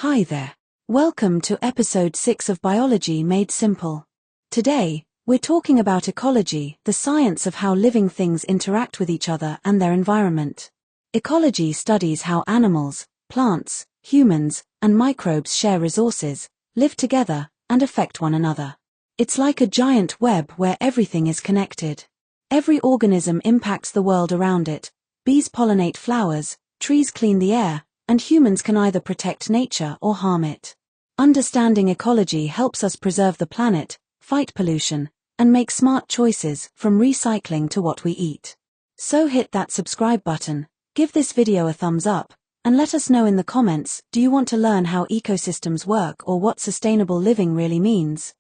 Hi there. Welcome to episode 6 of Biology Made Simple. Today, we're talking about ecology, the science of how living things interact with each other and their environment. Ecology studies how animals, plants, humans, and microbes share resources, live together, and affect one another. It's like a giant web where everything is connected. Every organism impacts the world around it. Bees pollinate flowers, trees clean the air, and humans can either protect nature or harm it. Understanding ecology helps us preserve the planet, fight pollution, and make smart choices from recycling to what we eat. So hit that subscribe button, give this video a thumbs up, and let us know in the comments, do you want to learn how ecosystems work or what sustainable living really means?